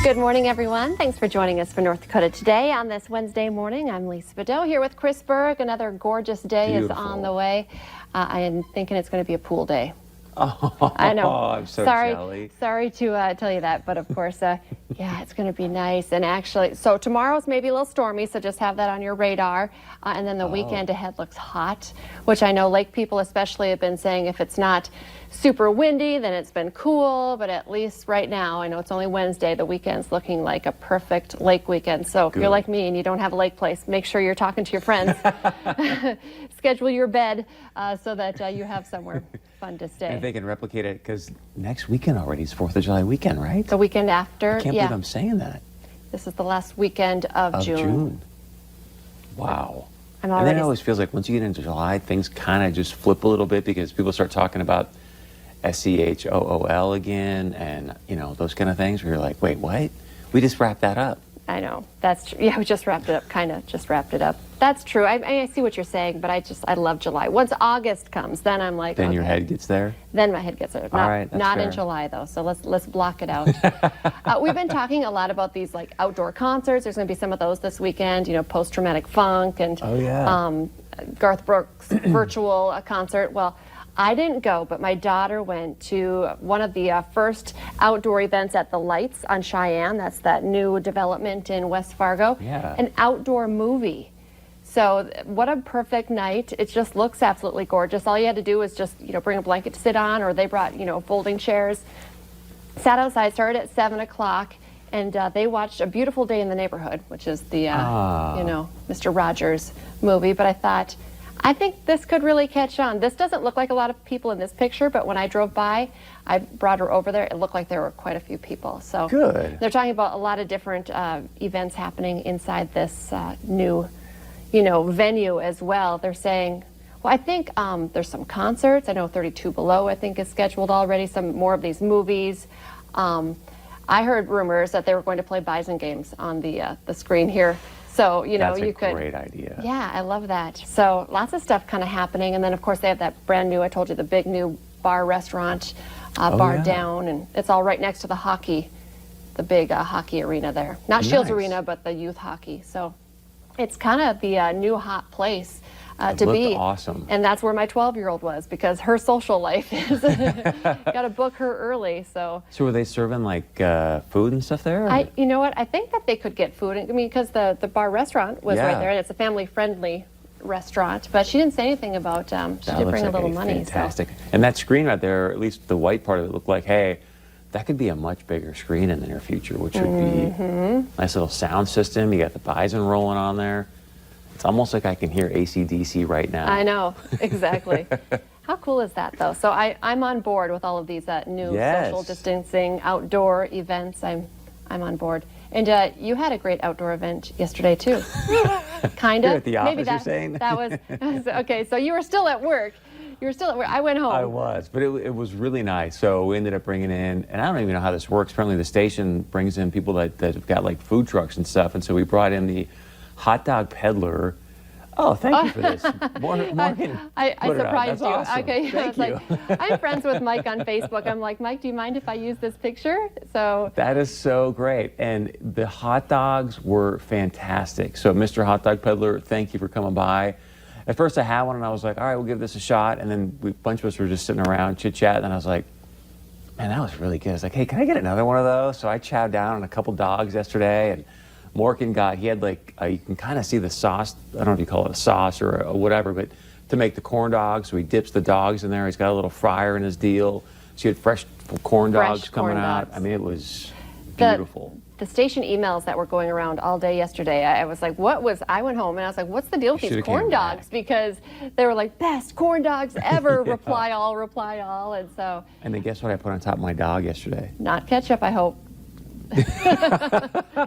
Good morning, everyone. Thanks for joining us for North Dakota Today on this Wednesday morning. I'm Lisa Bedeau here with Chris Berg. Another gorgeous day is on the way. I am thinking it's going to be a pool day. Oh, I know. I'm so jelly. Sorry to tell you that, but of course, yeah, it's going to be nice. And actually, so tomorrow's maybe a little stormy, so just have that on your radar. And then the weekend ahead looks hot, which I know lake people especially have been saying if it's not super windy, then it's been cool. But at least right now, I know it's only Wednesday, the weekend's looking like a perfect lake weekend. So if you're like me and you don't have a lake place, make sure you're talking to your friends. Schedule your bed so that you have somewhere fun to stay. And they can replicate it because next weekend already is 4th of July weekend, right? The weekend after. I can't believe I'm saying that. This is the last weekend of June. Wow. And then it always feels like once you get into July, things kind of just flip a little bit because people start talking about SCHOOL again and, you know, those kind of things where you're like, wait, what? We just wrapped that up. I know. That's true. Yeah, we just wrapped it up, kind of just wrapped it up. That's true. I see what you're saying, but I love July. Once August comes, then I'm like, then okay. Your head gets there? Then my head gets there. All right, that's not fair. in July, though, so let's block it out. We've been talking a lot about these like outdoor concerts. There's going to be some of those this weekend, you know, post-traumatic funk and Garth Brooks virtual concert. Well, I didn't go, but my daughter went to one of the first outdoor events at the Lights on Cheyenne. That's that new development in West Fargo. Yeah. An outdoor movie. So what a perfect night. It just looks absolutely gorgeous. All you had to do was just, you know, bring a blanket to sit on, or they brought, you know, folding chairs. Sat outside, started at 7 o'clock, and they watched A Beautiful Day in the Neighborhood, which is the, you know, Mr. Rogers movie. But I think this could really catch on. This doesn't look like a lot of people in this picture, but when I drove by, I brought her over there. It looked like there were quite a few people. So good. They're talking about a lot of different events happening inside this new, you know, venue as well. They're saying, well, I think there's some concerts. I know 32 Below, I think, is scheduled already. Some more of these movies. I heard rumors that they were going to play Bison games on the screen here. So, you know, you could. That's a great idea. Yeah, I love that. So lots of stuff kind of happening. And then, of course, they have that brand new, I told you, the big new bar restaurant, Bar Down. And it's all right next to the hockey, the big hockey arena there. Not Shields Arena, but the youth hockey. So it's kind of the new hot place to be. Awesome. And that's where my 12-year-old was, because her social life is got to book her early. So were they serving like food and stuff there? You know what? I think that they could get food. I mean, because the bar restaurant was right there, and it's a family-friendly restaurant. But she didn't say anything about. She did bring a little money. Fantastic. So. And that screen right there, at least the white part of it, looked like, hey, that could be a much bigger screen in the near future, which would be a nice little sound system. You got the Bison rolling on there. It's almost like I can hear AC/DC right now. I know, exactly. How cool is that, though? So I'm on board with all of these new social distancing outdoor events. I'm on board. And you had a great outdoor event yesterday too. Kind of. Here at the office, you're saying? That was okay. So you were still at work. I went home. I was, but it was really nice. So we ended up bringing in, and I don't even know how this works. Apparently, the station brings in people that have got like food trucks and stuff, and so we brought in the hot dog peddler. Oh, thank you for this. Morgan, I surprised you. Awesome. Okay, Thank I you. I'm friends with Mike on Facebook. I'm like, Mike, do you mind if I use this picture? So that is so great. And the hot dogs were fantastic. So Mr. Hot Dog Peddler, thank you for coming by. At first I had one and I was like, all right, we'll give this a shot. And then a bunch of us were just sitting around chit-chatting, and I was like, man, that was really good. I was like, hey, can I get another one of those? So I chowed down on a couple dogs yesterday, and Morgan he had like, you can kind of see the sauce. I don't know if you call it a sauce or whatever, but to make the corn dogs. So he dips the dogs in there. He's got a little fryer in his deal. So he had fresh corn dogs coming out. I mean, it was beautiful. The station emails that were going around all day yesterday, I was like, I went home and I was like, what's the deal with these corn dogs? Because they were like, best corn dogs ever, reply all. And so. And then guess what I put on top of my dog yesterday? Not ketchup, I hope.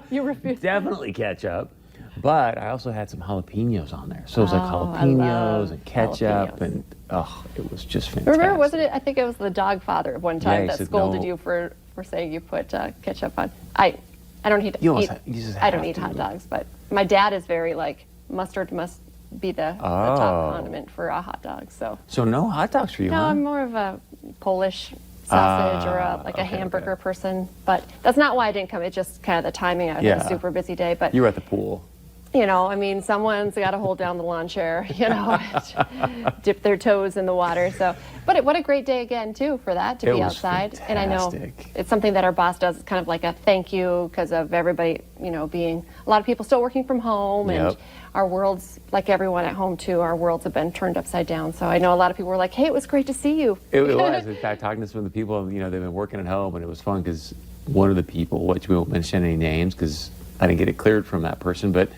You refuse. Definitely ketchup. But I also had some jalapenos on there. So it was like jalapenos and ketchup and it was just fantastic. Remember, wasn't it? I think it was the dog father one time that scolded you for saying you put ketchup on. I don't eat hot dogs, but my dad is very like mustard must be the top condiment for a hot dog. So no hot dogs for you, no, huh? I'm more of a Polish sausage or like a okay, hamburger okay. person. But that's not why I didn't come. It's just kind of the timing. I had Yeah. a super busy day. But You were at the pool. you know, I mean, someone's got to hold down the lawn chair, you know, dip their toes in the water. So, but what a great day again, too, for that, to It be was outside. And I know fantastic. it's something that our boss does. It's kind of like a thank you because of everybody, you know, being a lot of people still working from home. And Yep. our worlds, like everyone at home, too, our worlds have been turned upside down. So I know a lot of people were like, hey, it was great to see you. It was. In fact, talking to some of the people, you know, they've been working at home, and it was fun because one of the people, which we won't mention any names because I didn't get it cleared from that person, but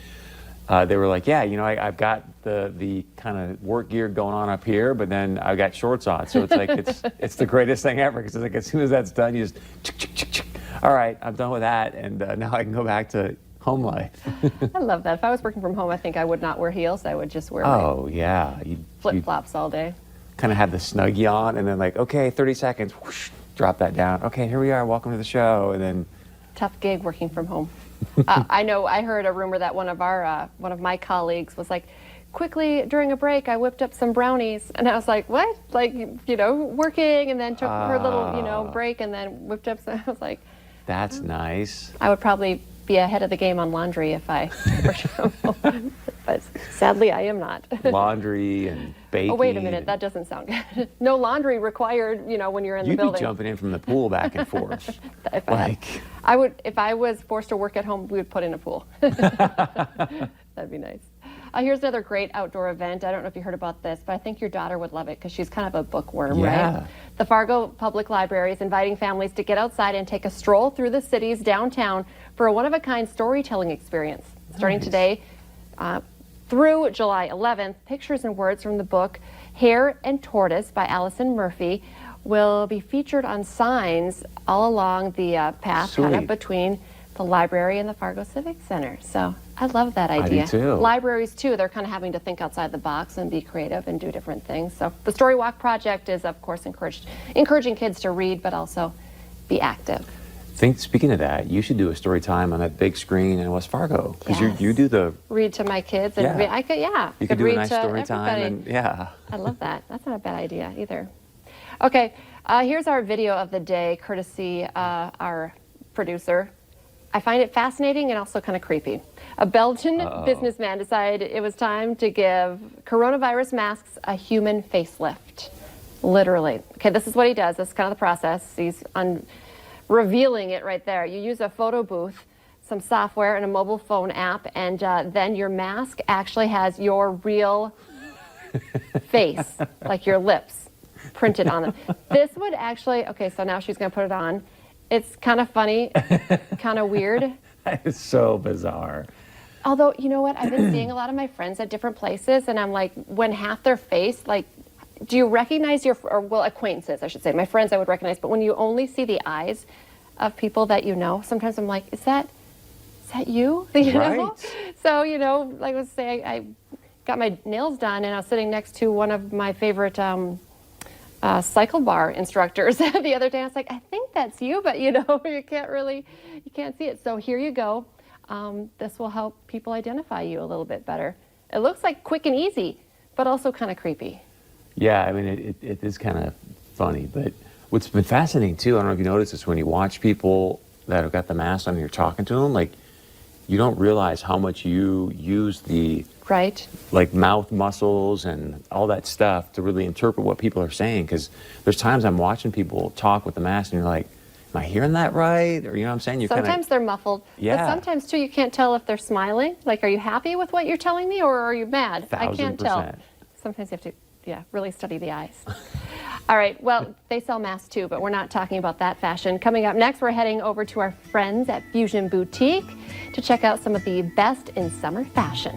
they were like, yeah, you know, I've got the kind of work gear going on up here, but then I've got shorts on. So it's like, it's the greatest thing ever because it's like as soon as that's done, you just, all right, I'm done with that. And now I can go back to home life. I love that. If I was working from home, I think I would not wear heels. I would just wear Oh, yeah. You flip-flops all day. kind of have the Snuggie on and then like, okay, 30 seconds, whoosh, drop that down. Okay, here we are. Welcome to the show. And then Tough gig working from home. I know I heard a rumor that one of my colleagues was like, quickly during a break, I whipped up some brownies. And I was like, what? Like, you know, working and then took her little, you know, break and then whipped up some. I was like, that's nice. I would probably be ahead of the game on laundry if I worked from home. But sadly, I am not. Laundry and baking. Oh, wait a minute. That doesn't sound good. No laundry required, you know, when you're in the You'd building. be jumping in from the pool back and forth. I would, if I was forced to work at home, we would put in a pool. That'd be nice. Here's another great outdoor event. I don't know if you heard about this, but I think your daughter would love it because she's kind of a bookworm, Yeah. right? The Fargo Public Library is inviting families to get outside and take a stroll through the city's downtown for a one-of-a-kind storytelling experience. Starting Nice. today through July 11th, pictures and words from the book Hare and Tortoise by Allison Murphy will be featured on signs all along the path kind of Sweet. between the library and the Fargo Civic Center. So I love that idea. do too. Libraries too, they're kind of having to think outside the box and be creative and do different things. So the Story Walk project is, of course, encouraging kids to read, but also be active. Speaking of that, you should do a story time on that big screen in West Fargo because Yes. you do the Read to my kids and Yeah. I you could do a read nice to story time everybody. and yeah. I love that. That's not a bad idea either. Okay, here's our video of the day, courtesy our producer. I find it fascinating and also kind of creepy. A Belgian businessman decided it was time to give coronavirus masks a human facelift. Literally. Okay, this is what he does. This is kind of the process. He's revealing it right there. You use a photo booth, some software, and a mobile phone app, and then your mask actually has your real face, like your lips, printed on them. This would actually, okay, so now she's going to put it on. It's kind of funny, kind of weird. That is so bizarre. Although, you know what? I've been seeing a lot of my friends at different places, and I'm like, when half their face, like, do you recognize acquaintances, I should say. My friends I would recognize, but when you only see the eyes of people that you know, sometimes I'm like, is that you? You know? Right. So, you know, like let's say I got my nails done, and I was sitting next to one of my favorite cycle bar instructors the other day. I was like, I think that's you, but you know, you can't see it. So here you go. This will help people identify you a little bit better. It looks like quick and easy, but also kind of creepy. Yeah, I mean, it is kind of funny, but what's been fascinating too, I don't know if you noticed this, when you watch people that have got the mask on and you're talking to them, like, you don't realize how much you use the Right. like mouth muscles and all that stuff to really interpret what people are saying, because there's times I'm watching people talk with the mask and you're like, am I hearing that right? Or you know what I'm saying? Sometimes they're muffled. Yeah. But sometimes too, you can't tell if they're smiling. Like, are you happy with what you're telling me, or are you mad? I can't tell. 1000%. Sometimes you have to, really study the eyes. All right, well, they sell masks too, but we're not talking about that fashion. Coming up next, we're heading over to our friends at Fusion Boutique to check out some of the best in summer fashion.